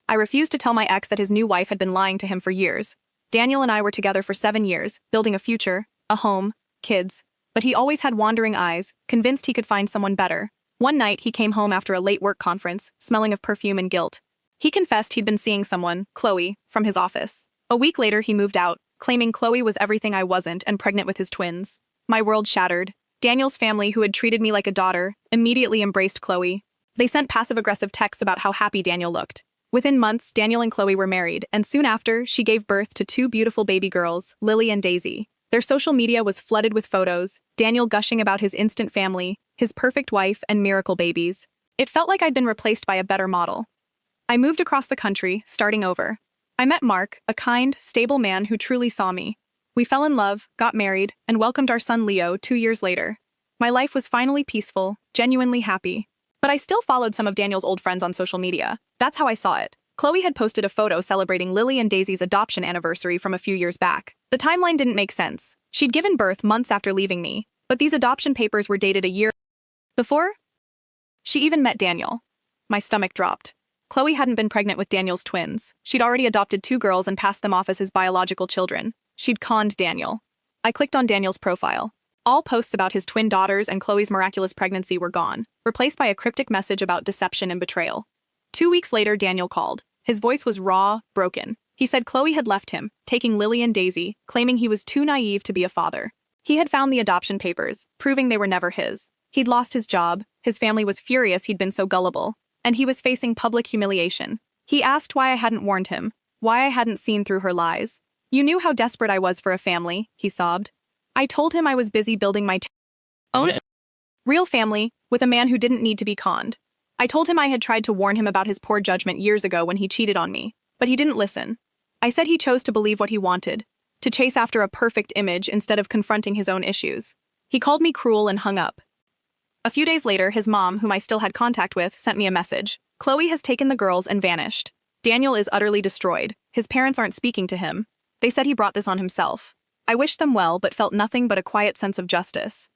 I refused to tell my ex that his new wife had been lying to him for years. Daniel and I were together for 7 years, building a future, a home, kids. But he always had wandering eyes, convinced he could find someone better. One night, he came home after a late work conference, smelling of perfume and guilt. He confessed he'd been seeing someone, Chloe, from his office. A week later, he moved out, claiming Chloe was everything I wasn't and pregnant with his twins. My world shattered. Daniel's family, who had treated me like a daughter, immediately embraced Chloe. They sent passive-aggressive texts about how happy Daniel looked. Within months, Daniel and Chloe were married, and soon after, she gave birth to 2 beautiful baby girls, Lily and Daisy. Their social media was flooded with photos, Daniel gushing about his instant family, his perfect wife, and miracle babies. It felt like I'd been replaced by a better model. I moved across the country, starting over. I met Mark, a kind, stable man who truly saw me. We fell in love, got married, and welcomed our son Leo 2 years later. My life was finally peaceful, genuinely happy. But I still followed some of Daniel's old friends on social media. That's how I saw it. Chloe had posted a photo celebrating Lily and Daisy's adoption anniversary from a few years back. The timeline didn't make sense. She'd given birth months after leaving me, but these adoption papers were dated a year before she even met Daniel. My stomach dropped. Chloe hadn't been pregnant with Daniel's twins. She'd already adopted 2 girls and passed them off as his biological children. She'd conned Daniel. I clicked on Daniel's profile. All posts about his twin daughters and Chloe's miraculous pregnancy were gone, replaced by a cryptic message about deception and betrayal. 2 weeks later, Daniel called. His voice was raw, broken. He said Chloe had left him, taking Lily and Daisy, claiming he was too naive to be a father. He had found the adoption papers, proving they were never his. He'd lost his job, his family was furious he'd been so gullible, and he was facing public humiliation. He asked why I hadn't warned him, why I hadn't seen through her lies. "You knew how desperate I was for a family," he sobbed. I told him I was busy building my own real family with a man who didn't need to be conned. I told him I had tried to warn him about his poor judgment years ago when he cheated on me, but he didn't listen. I said he chose to believe what he wanted, to chase after a perfect image instead of confronting his own issues. He called me cruel and hung up. A few days later, his mom, whom I still had contact with, sent me a message. Chloe has taken the girls and vanished. Daniel is utterly destroyed. His parents aren't speaking to him. They said he brought this on himself. I wished them well, but felt nothing but a quiet sense of justice.